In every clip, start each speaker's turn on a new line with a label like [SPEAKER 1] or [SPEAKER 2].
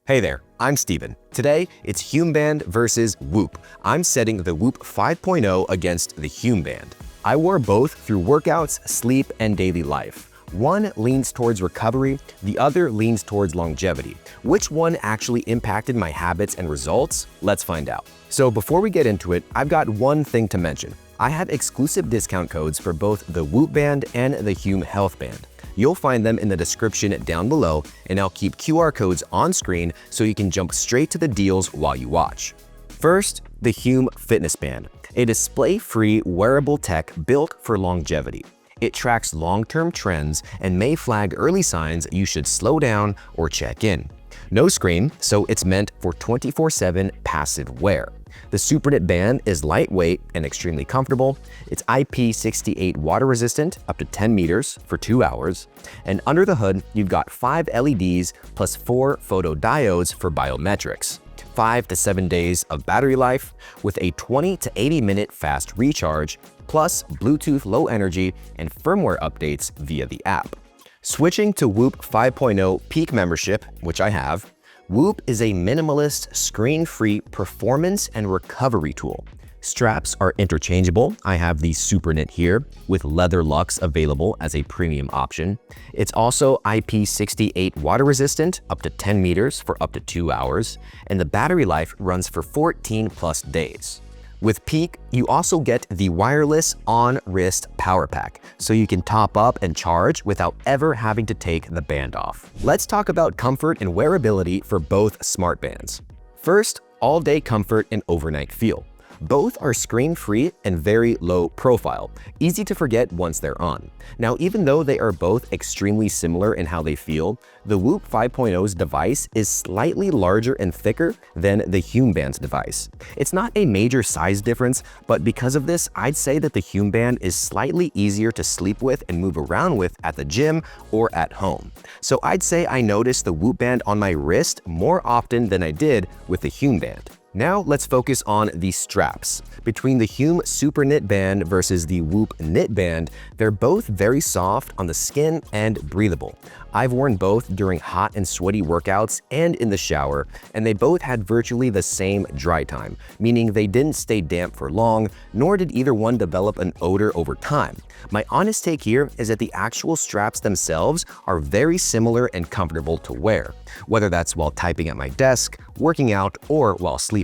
[SPEAKER 1] Hey there, I'm Steven. Today, it's Hume Band versus Whoop. I'm setting the Whoop 5.0 against the Hume Band. I wore both through workouts, sleep, and daily life. One leans towards recovery, the other leans towards longevity. Which one actually impacted my habits and results? Let's find out. So before we get into it, I've got one thing to mention. I have exclusive discount codes for both the Whoop Band and the Hume Health Band. You'll find them in the description down below, and I'll keep QR codes on screen so you can jump straight to the deals while you watch. First, the Hume Fitness Band, a display-free wearable tech built for longevity. It tracks long-term trends and may flag early signs you should slow down or check in. No screen, so it's meant for 24/7 passive wear. The SuperKnit band is lightweight and extremely comfortable. It's IP68 water resistant up to 10 meters for 2 hours. And under the hood, you've got 5 LEDs plus 4 photodiodes for biometrics. 5 to 7 days of battery life with a 20 to 80 minute fast recharge, plus Bluetooth low energy and firmware updates via the app. Switching to Whoop 5.0 Peak membership, which I have, Whoop is a minimalist, screen-free performance and recovery tool. Straps are interchangeable. I have the SuperKnit here with leather lugs available as a premium option. It's also IP68 water resistant up to 10 meters for up to 2 hours, and the battery life runs for 14 plus days. With Peak, you also get the wireless on-wrist power pack, so you can top up and charge without ever having to take the band off. Let's talk about comfort and wearability for both smart bands. First, all-day comfort and overnight feel. Both are screen-free and very low profile, easy to forget once they're on. Now, even though they are both extremely similar in how they feel, the Whoop 5.0's device is slightly larger and thicker than the Hume Band's device. It's not a major size difference, but because of this, I'd say that the Hume Band is slightly easier to sleep with and move around with at the gym or at home. So I'd say I noticed the Whoop Band on my wrist more often than I did with the Hume Band. Now let's focus on the straps. Between the Hume SuperKnit band versus the Whoop Knit band, they're both very soft on the skin and breathable. I've worn both during hot and sweaty workouts and in the shower, and they both had virtually the same dry time, meaning they didn't stay damp for long, nor did either one develop an odor over time. My honest take here is that the actual straps themselves are very similar and comfortable to wear, whether that's while typing at my desk, working out, or while sleeping.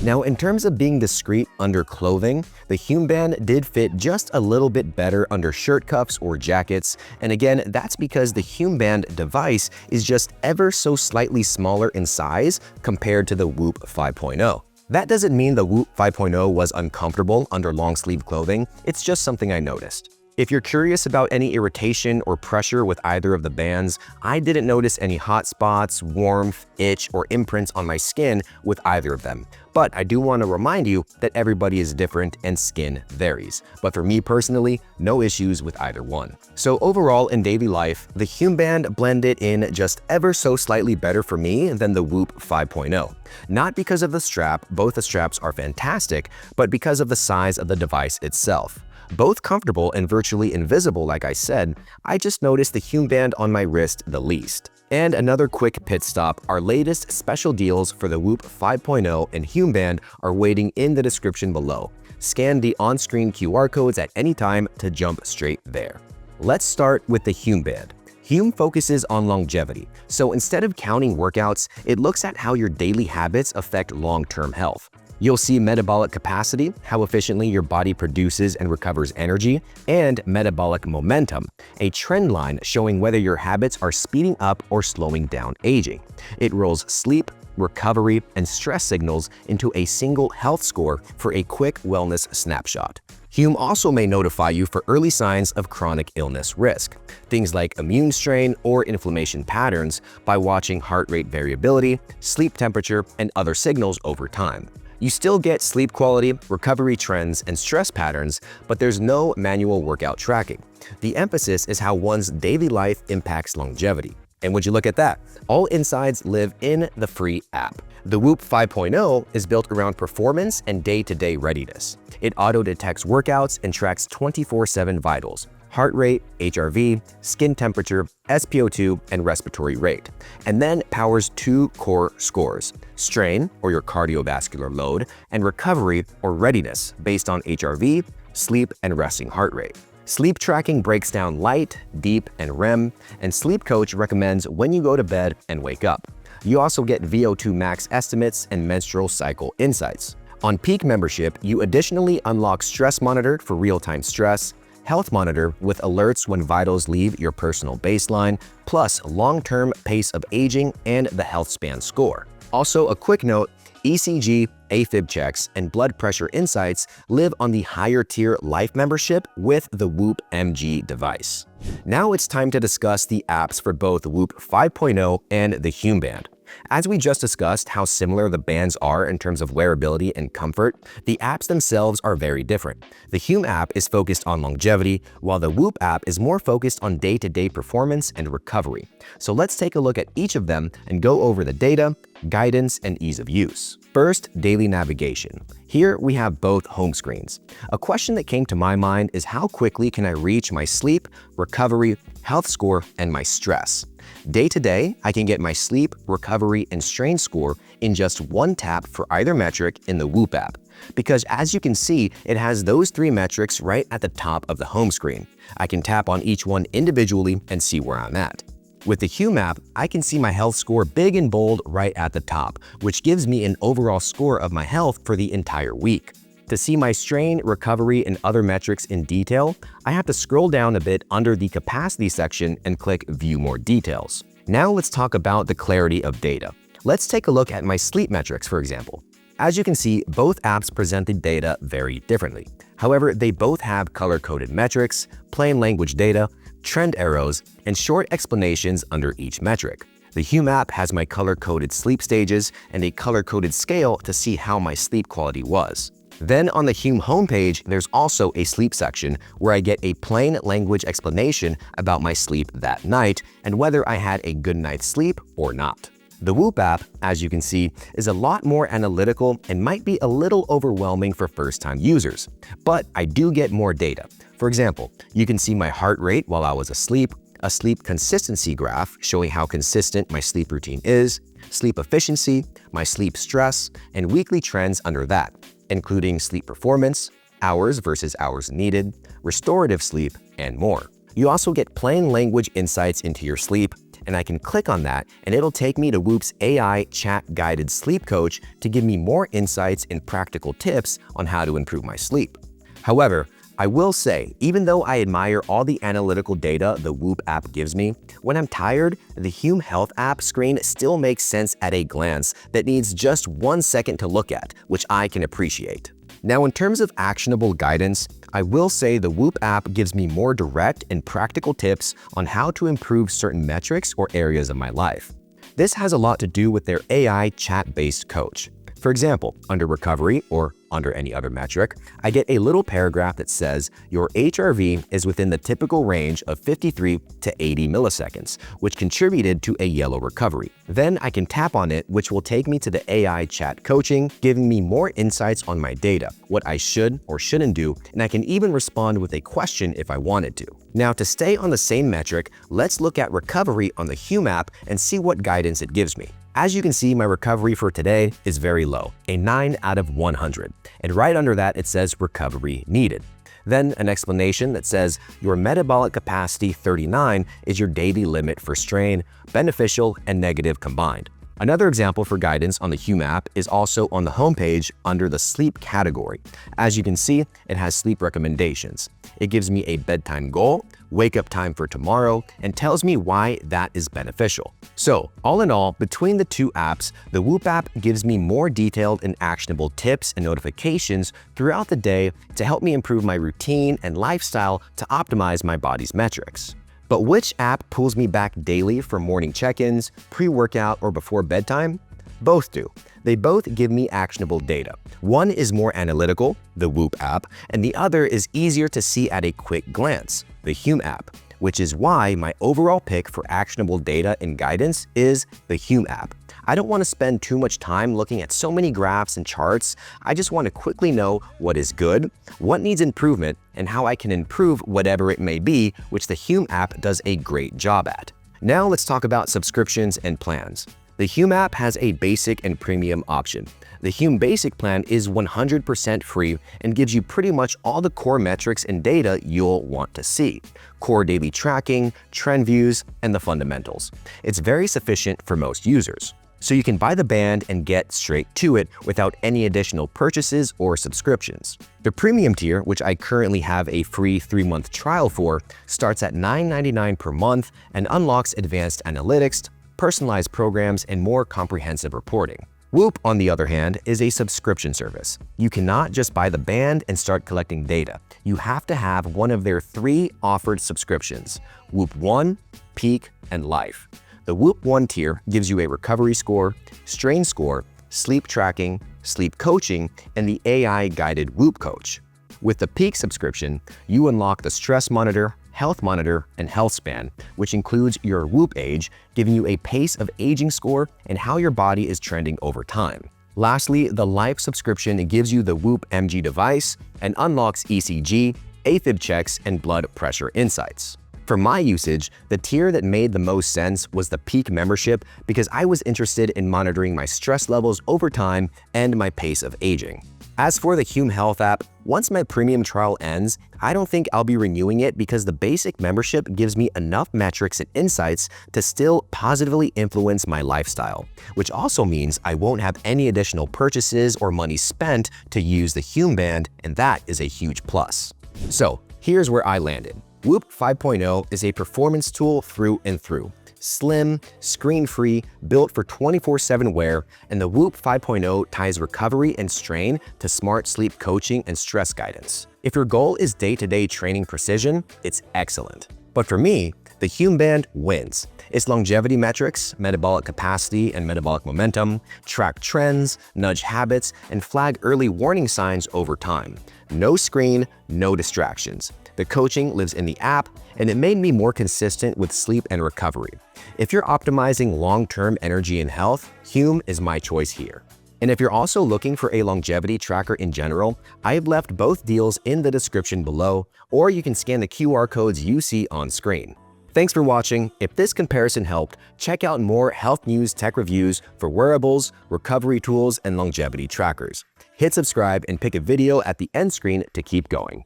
[SPEAKER 1] Now, in terms of being discreet under clothing, the Hume Band did fit just a little bit better under shirt cuffs or jackets, and again, that's because the Hume Band device is just ever so slightly smaller in size compared to the Whoop 5.0. That doesn't mean the Whoop 5.0 was uncomfortable under long-sleeve clothing, it's just something I noticed. If you're curious about any irritation or pressure with either of the bands, I didn't notice any hot spots, warmth, itch, or imprints on my skin with either of them. But I do want to remind you that everybody is different and skin varies. But for me personally, no issues with either one. So overall in daily life, the Hume Band blended in just ever so slightly better for me than the Whoop 5.0. Not because of the strap, both the straps are fantastic, but because of the size of the device itself. Both comfortable and virtually invisible, like I said, I just noticed the Hume Band on my wrist the least. And another quick pit stop, our latest special deals for the Whoop 5.0 and Hume Band are waiting in the description below. Scan the on-screen QR codes at any time to jump straight there. Let's start with the Hume Band. Hume focuses on longevity, so instead of counting workouts, it looks at how your daily habits affect long-term health. You'll see metabolic capacity, how efficiently your body produces and recovers energy, and metabolic momentum, a trend line showing whether your habits are speeding up or slowing down aging. It rolls sleep, recovery, and stress signals into a single health score for a quick wellness snapshot. Hume also may notify you for early signs of chronic illness risk, things like immune strain or inflammation patterns, by watching heart rate variability, sleep temperature, and other signals over time. You still get sleep quality, recovery trends, and stress patterns, but there's no manual workout tracking. The emphasis is how one's daily life impacts longevity. And would you look at that? All insides live in the free app. The Whoop 5.0 is built around performance and day-to-day readiness. It auto-detects workouts and tracks 24/7 vitals, heart rate, HRV, skin temperature, SpO2, and respiratory rate, and then powers 2 core scores: strain, or your cardiovascular load, and recovery, or readiness, based on HRV, sleep, and resting heart rate. Sleep tracking breaks down light, deep, and REM, and Sleep Coach recommends when you go to bed and wake up. You also get VO2 max estimates and menstrual cycle insights. On Peak membership, you additionally unlock Stress Monitor for real-time stress, Health Monitor with alerts when vitals leave your personal baseline, plus long-term pace of aging and the health span score. Also, a quick note, ECG, AFib checks, and blood pressure insights live on the higher tier Life membership with the Whoop MG device. Now it's time to discuss the apps for both Whoop 5.0 and the Hume Band. As we just discussed how similar the bands are in terms of wearability and comfort, the apps themselves are very different. The Hume app is focused on longevity, while the Whoop app is more focused on day-to-day performance and recovery. So let's take a look at each of them and go over the data, guidance, and ease of use. First, daily navigation. Here we have both home screens. A question that came to my mind is how quickly can I reach my sleep, recovery, health score, and my stress? Day to day, I can get my sleep, recovery, and strain score in just one tap for either metric in the Whoop app, because as you can see, it has those 3 metrics right at the top of the home screen. I can tap on each one individually and see where I'm at. With the Hume app, I can see my health score big and bold right at the top, which gives me an overall score of my health for the entire week. To see my strain, recovery, and other metrics in detail, I have to scroll down a bit under the capacity section and click View More Details. Now let's talk about the clarity of data. Let's take a look at my sleep metrics, for example. As you can see, both apps present the data very differently. However, they both have color-coded metrics, plain language data, trend arrows, and short explanations under each metric. The Hume app has my color-coded sleep stages and a color-coded scale to see how my sleep quality was. Then on the Hume homepage, there's also a sleep section where I get a plain language explanation about my sleep that night and whether I had a good night's sleep or not. The Whoop app, as you can see, is a lot more analytical and might be a little overwhelming for first-time users, but I do get more data. For example, you can see my heart rate while I was asleep, a sleep consistency graph showing how consistent my sleep routine is, sleep efficiency, my sleep stress, and weekly trends under that, including sleep performance, hours versus hours needed, restorative sleep, and more. You also get plain language insights into your sleep, and I can click on that and it'll take me to Whoop's AI chat-guided sleep coach to give me more insights and practical tips on how to improve my sleep. However, I will say, even though I admire all the analytical data the Whoop app gives me, when I'm tired, the Hume Health app screen still makes sense at a glance that needs just 1 second to look at, which I can appreciate. Now, in terms of actionable guidance, I will say the Whoop app gives me more direct and practical tips on how to improve certain metrics or areas of my life. This has a lot to do with their AI chat-based coach. For example, under recovery or under any other metric, I get a little paragraph that says your HRV is within the typical range of 53 to 80 milliseconds, which contributed to a yellow recovery. Then I can tap on it, which will take me to the AI chat coaching, giving me more insights on my data, what I should or shouldn't do, and I can even respond with a question if I wanted to. Now, to stay on the same metric, let's look at recovery on the Hume app and see what guidance it gives me. As you can see, my recovery for today is very low, a 9 out of 100, and right under that it says recovery needed. Then an explanation that says your metabolic capacity 39 is your daily limit for strain, beneficial and negative combined. Another example for guidance on the Hume app is also on the homepage under the sleep category. As you can see, it has sleep recommendations. It gives me a bedtime goal, wake up time for tomorrow, and tells me why that is beneficial. So, all in all, between the two apps, the Whoop app gives me more detailed and actionable tips and notifications throughout the day to help me improve my routine and lifestyle to optimize my body's metrics. But which app pulls me back daily for morning check-ins, pre-workout, or before bedtime? Both do. They both give me actionable data. One is more analytical, the Whoop app, and the other is easier to see at a quick glance, the Hume app, which is why my overall pick for actionable data and guidance is the Hume app. I don't want to spend too much time looking at so many graphs and charts. I just want to quickly know what is good, what needs improvement, and how I can improve whatever it may be, which the Hume app does a great job at. Now let's talk about subscriptions and plans. The Hume app has a basic and premium option. The Hume Basic plan is 100% free and gives you pretty much all the core metrics and data you'll want to see: core daily tracking, trend views, and the fundamentals. It's very sufficient for most users. So you can buy the band and get straight to it without any additional purchases or subscriptions. The premium tier, which I currently have a free 3-month trial for, starts at $9.99 per month and unlocks advanced analytics, personalized programs, and more comprehensive reporting. Whoop, on the other hand, is a subscription service. You cannot just buy the band and start collecting data. You have to have one of their 3 offered subscriptions: Whoop 1, Peak, and Life. The Whoop 1 tier gives you a recovery score, strain score, sleep tracking, sleep coaching, and the AI-guided Whoop coach. With the Peak subscription, you unlock the stress monitor, health monitor, and health span, which includes your Whoop age, giving you a pace of aging score and how your body is trending over time. Lastly, the Life subscription gives you the Whoop MG device and unlocks ECG, AFib checks, and blood pressure insights. For my usage, the tier that made the most sense was the Peak membership because I was interested in monitoring my stress levels over time and my pace of aging. As for the Hume Health app, once my premium trial ends, I don't think I'll be renewing it because the basic membership gives me enough metrics and insights to still positively influence my lifestyle, which also means I won't have any additional purchases or money spent to use the Hume Band, and that is a huge plus. So here's where I landed. Whoop 5.0 is a performance tool through and through. Slim, screen-free, built for 24/7 wear, and the Whoop 5.0 ties recovery and strain to smart sleep coaching and stress guidance. If your goal is day-to-day training precision, it's excellent. But for me, the Hume Band wins. Its longevity metrics, metabolic capacity and metabolic momentum, track trends, nudge habits, and flag early warning signs over time. No screen, no distractions. The coaching lives in the app, and it made me more consistent with sleep and recovery. If you're optimizing long-term energy and health, Hume is my choice here. And if you're also looking for a longevity tracker in general, I have left both deals in the description below, or you can scan the QR codes you see on screen. Thanks for watching. If this comparison helped, check out more Healthnews tech reviews for wearables, recovery tools, and longevity trackers. Hit subscribe and pick a video at the end screen to keep going.